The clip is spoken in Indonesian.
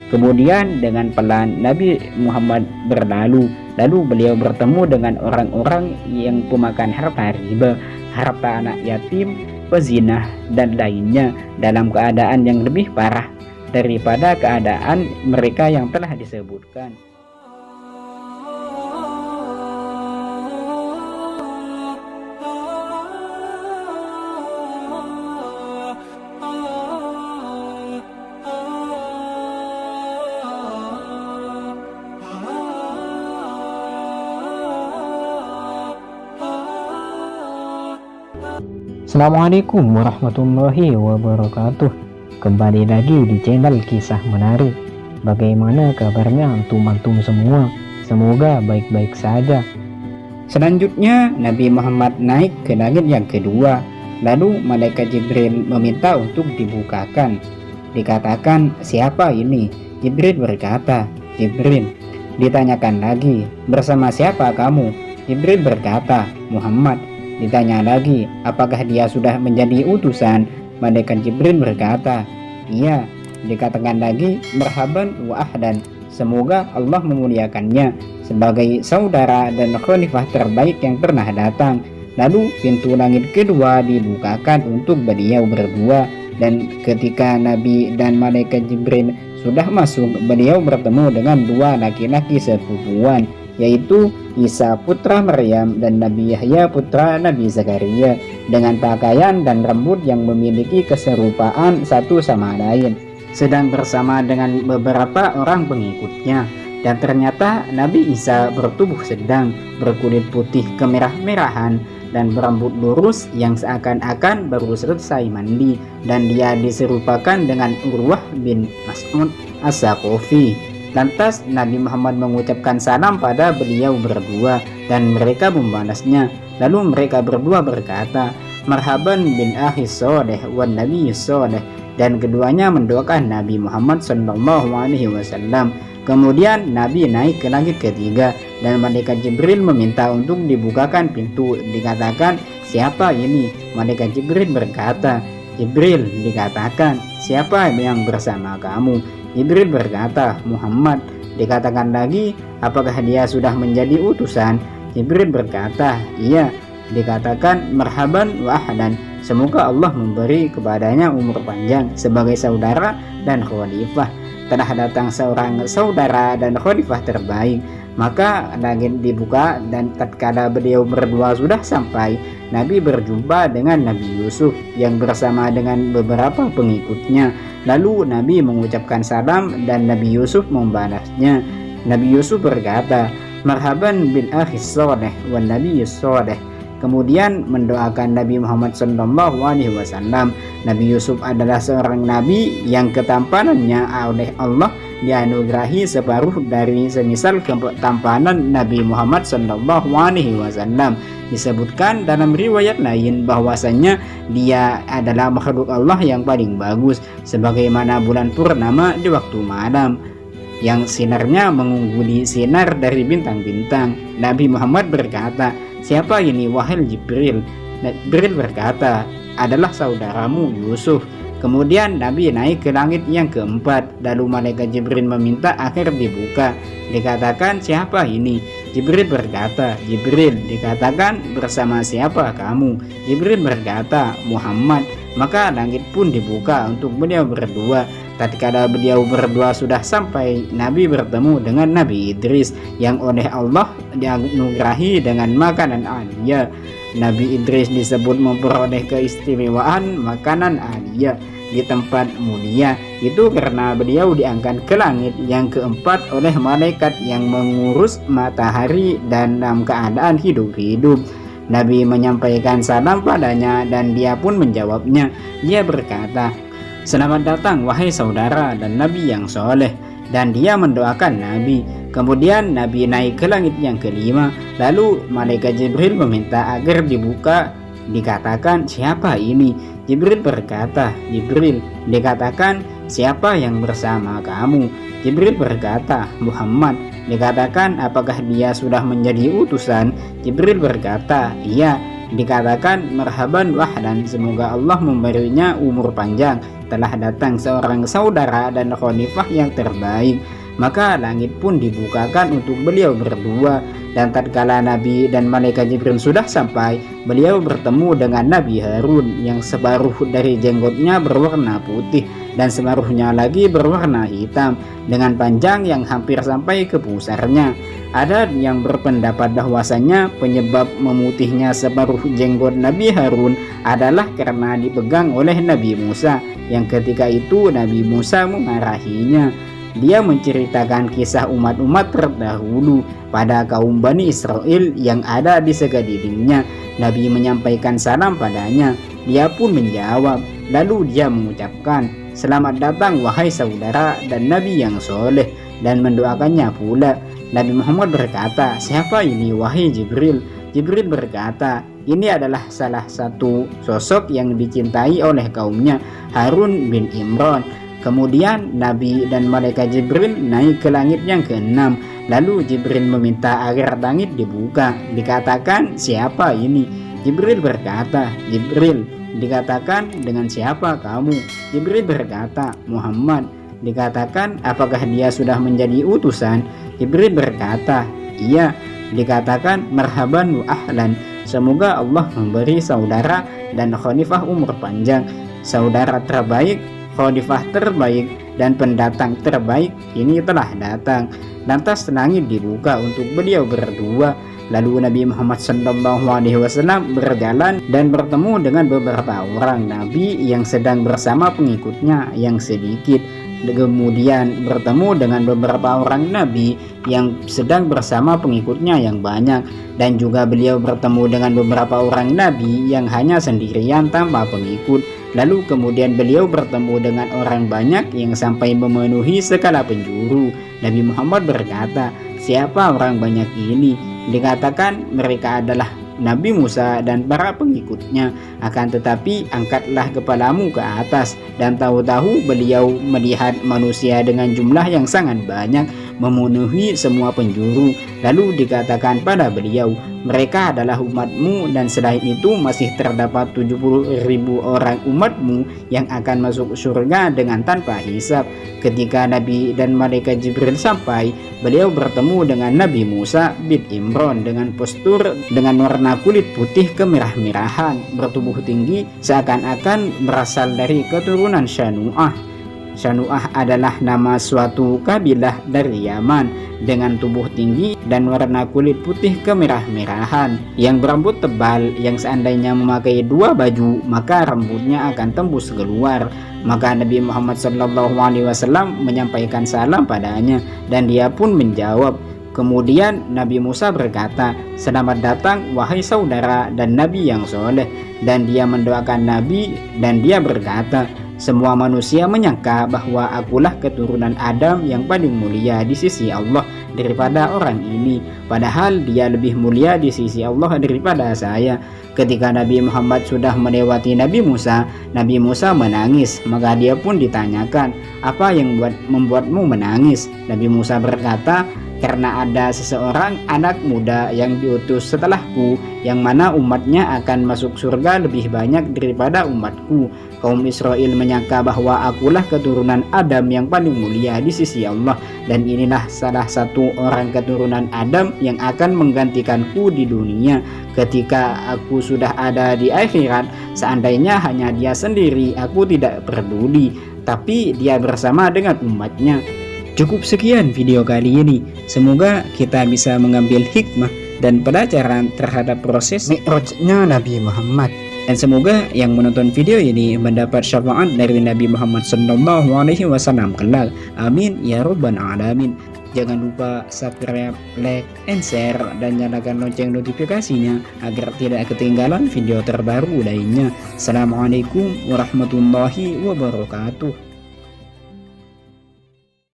Kemudian dengan pelan Nabi Muhammad berlalu, lalu beliau bertemu dengan orang-orang yang pemakan harta riba, harta anak yatim, pezinah, dan lainnya dalam keadaan yang lebih parah daripada keadaan mereka yang telah disebutkan. Assalamualaikum warahmatullahi wabarakatuh. Kembali lagi di channel Kisah Menarik. Bagaimana kabarnya antum-antum semua? Semoga baik-baik saja. Selanjutnya Nabi Muhammad naik ke langit yang kedua. Lalu malaikat Jibril meminta untuk dibukakan. Dikatakan, "Siapa ini?" Jibril berkata, "Jibril." Ditanyakan lagi, "Bersama siapa kamu?" Jibril berkata, "Muhammad." Ditanya lagi, apakah dia sudah menjadi utusan? Malaikat Jibril berkata, "Iya." Dikatakan lagi, "Marhaban wa ahlan." Semoga Allah memuliakannya sebagai saudara dan khalifah terbaik yang pernah datang. Lalu pintu langit kedua dibukakan untuk beliau berdua, dan ketika Nabi dan malaikat Jibril sudah masuk, beliau bertemu dengan dua laki-laki sepupuan, yaitu Isa putra Maryam dan Nabi Yahya putra Nabi Zakaria, dengan pakaian dan rambut yang memiliki keserupaan satu sama lain, sedang bersama dengan beberapa orang pengikutnya. Dan ternyata Nabi Isa bertubuh sedang, berkulit putih kemerah-merahan dan berambut lurus yang seakan-akan baru selesai mandi, dan dia diserupakan dengan Urwah bin Mas'ud As-Saqafi. Lantas Nabi Muhammad mengucapkan salam pada beliau berdua, dan mereka membalasnya. Lalu mereka berdua berkata, "Marhaban bin akhi sholeh wan nabi sholeh." Dan keduanya mendoakan Nabi Muhammad SAW. Kemudian Nabi naik ke langit ketiga, dan malaikat Jibril meminta untuk dibukakan pintu. Dikatakan, "Siapa ini?" Malaikat Jibril berkata, "Jibril." Dikatakan, "Siapa yang bersama kamu?" Jibril berkata, "Muhammad." Dikatakan lagi, apakah dia sudah menjadi utusan? Jibril berkata, "Iya." Dikatakan, "Marhaban wa ahlan." Semoga Allah memberi kepadanya umur panjang sebagai saudara dan khalifah. Telah datang seorang saudara dan khalifah terbaik. Maka langit dibuka, dan tatkala beliau berdua sudah sampai, Nabi berjumpa dengan Nabi Yusuf yang bersama dengan beberapa pengikutnya. Lalu Nabi mengucapkan salam dan Nabi Yusuf membalasnya. Nabi Yusuf berkata, "Marhaban bil akhi sholeh wan nabi sholeh." Kemudian mendoakan Nabi Muhammad SAW. Nabi Yusuf adalah seorang nabi yang ketampanannya oleh Allah dianugerahi separuh dari semisal ketampanan Nabi Muhammad SAW. Disebutkan dalam riwayat lain bahwasanya dia adalah makhluk Allah yang paling bagus, sebagaimana bulan purnama di waktu malam yang sinarnya mengungguli sinar dari bintang-bintang. Nabi Muhammad berkata, "Siapa ini wahai Jibril?" Jibril berkata, "Adalah saudaramu Yusuf." Kemudian Nabi naik ke langit yang keempat, lalu malaikat Jibril meminta akhir dibuka. Dikatakan, "Siapa ini?" Jibril berkata, "Jibril." Dikatakan, "Bersama siapa kamu?" Jibril berkata, "Muhammad." Maka langit pun dibuka untuk beliau berdua. Tatkala beliau berdua sudah sampai, Nabi bertemu dengan Nabi Idris yang oleh Allah dianugerahi dengan makanan alia. Nabi Idris disebut memperoleh keistimewaan makanan alia di tempat mulia itu karena beliau diangkat ke langit yang keempat oleh malaikat yang mengurus matahari dan dalam keadaan hidup-hidup. Nabi menyampaikan salam padanya dan dia pun menjawabnya. Dia berkata, "Selamat datang wahai saudara dan Nabi yang soleh." Dan dia mendoakan Nabi. Kemudian Nabi naik ke langit yang kelima. Lalu malaikat Jibril meminta agar dibuka. Dikatakan, "Siapa ini?" Jibril berkata, "Jibril." Dikatakan, "Siapa yang bersama kamu?" Jibril berkata, "Muhammad." Dikatakan, "Apakah dia sudah menjadi utusan?" Jibril berkata, "Iya." Dikatakan, "Marhaban wahlan." Semoga Allah memberinya umur panjang. telah datang seorang saudara dan khalifah yang terbaik. Maka langit pun dibukakan untuk beliau berdua, dan tatkala Nabi dan malaikat Jibril sudah sampai, beliau bertemu dengan Nabi Harun yang separuh dari jenggotnya berwarna putih dan separuhnya lagi berwarna hitam dengan panjang yang hampir sampai ke pusarnya. Ada yang berpendapat bahwasanya penyebab memutihnya separuh jenggot Nabi Harun adalah karena dipegang oleh Nabi Musa, yang ketika itu Nabi Musa memarahinya. Dia menceritakan kisah umat-umat terdahulu pada kaum Bani Israel yang ada di sekelilingnya. Nabi menyampaikan salam padanya. Dia pun menjawab. Lalu dia mengucapkan, "Selamat datang wahai saudara dan Nabi yang soleh," dan mendoakannya pula. Nabi Muhammad berkata, "Siapa ini wahai Jibril?" Jibril berkata, "Ini adalah salah satu sosok yang dicintai oleh kaumnya, Harun bin Imran." Kemudian Nabi dan malaikat Jibril naik ke langit yang ke-6. Lalu Jibril meminta agar langit dibuka. Dikatakan, "Siapa ini?" Jibril berkata, "Jibril." Dikatakan, "Dengan siapa kamu?" Jibril berkata, "Muhammad." Dikatakan, "Apakah dia sudah menjadi utusan?" Jibril berkata, "Iya." Dikatakan, "Marhaban wa ahlan." Semoga Allah memberi saudara dan khalifah umur panjang, saudara terbaik, khalifah terbaik, dan pendatang terbaik ini telah datang. Lantas langit dibuka untuk beliau berdua. Lalu Nabi Muhammad SAW berjalan dan bertemu dengan beberapa orang Nabi yang sedang bersama pengikutnya yang sedikit. Kemudian bertemu dengan beberapa orang Nabi yang sedang bersama pengikutnya yang banyak. Dan juga beliau bertemu dengan beberapa orang Nabi yang hanya sendirian tanpa pengikut. Lalu kemudian beliau bertemu dengan orang banyak yang sampai memenuhi segala penjuru. Nabi Muhammad berkata, "Siapa orang banyak ini?" Dikatakan, "Mereka adalah Nabi Musa dan para pengikutnya. Akan tetapi angkatlah kepalamu ke atas." Dan tahu-tahu beliau melihat manusia dengan jumlah yang sangat banyak memenuhi semua penjuru. Lalu dikatakan pada beliau, "Mereka adalah umatmu, dan selain itu masih terdapat 70.000 orang umatmu yang akan masuk surga dengan tanpa hisab." Ketika Nabi dan malaikat Jibril sampai, beliau bertemu dengan Nabi Musa bin Imran dengan postur dengan warna kulit putih kemerah-merahan, bertubuh tinggi, seakan-akan berasal dari keturunan Syanu'ah. Syanu'ah adalah nama suatu kabilah dari Yaman dengan tubuh tinggi dan warna kulit putih kemerah-merahan yang berambut tebal, yang seandainya memakai dua baju maka rambutnya akan tembus keluar. Maka Nabi Muhammad SAW menyampaikan salam padanya dan dia pun menjawab. Kemudian Nabi Musa berkata, "Selamat datang wahai saudara dan Nabi yang soleh." Dan dia mendoakan Nabi dan dia berkata, "Semua manusia menyangka bahwa akulah keturunan Adam yang paling mulia di sisi Allah daripada orang ini, padahal dia lebih mulia di sisi Allah daripada saya." Ketika Nabi Muhammad sudah melewati Nabi Musa menangis. Maka dia pun ditanyakan, "Apa yang membuatmu menangis?" Nabi Musa berkata, "Karena ada seseorang anak muda yang diutus setelahku, yang mana umatnya akan masuk surga lebih banyak daripada umatku. Kaum Israel menyangka bahwa akulah keturunan Adam yang paling mulia di sisi Allah, dan inilah salah satu orang keturunan Adam yang akan menggantikanku di dunia. Ketika aku sudah ada di akhirat, seandainya hanya dia sendiri, aku tidak peduli, tapi dia bersama dengan umatnya." Cukup sekian video kali ini. Semoga kita bisa mengambil hikmah dan pelajaran terhadap proses Mi'rajnya Nabi Muhammad. Dan semoga yang menonton video ini mendapat syafaat dari Nabi Muhammad SAW kelak. Amin ya rabbal alamin. Jangan lupa subscribe, like, and share, dan nyalakan lonceng notifikasinya agar tidak ketinggalan video terbaru lainnya. Assalamualaikum warahmatullahi wabarakatuh.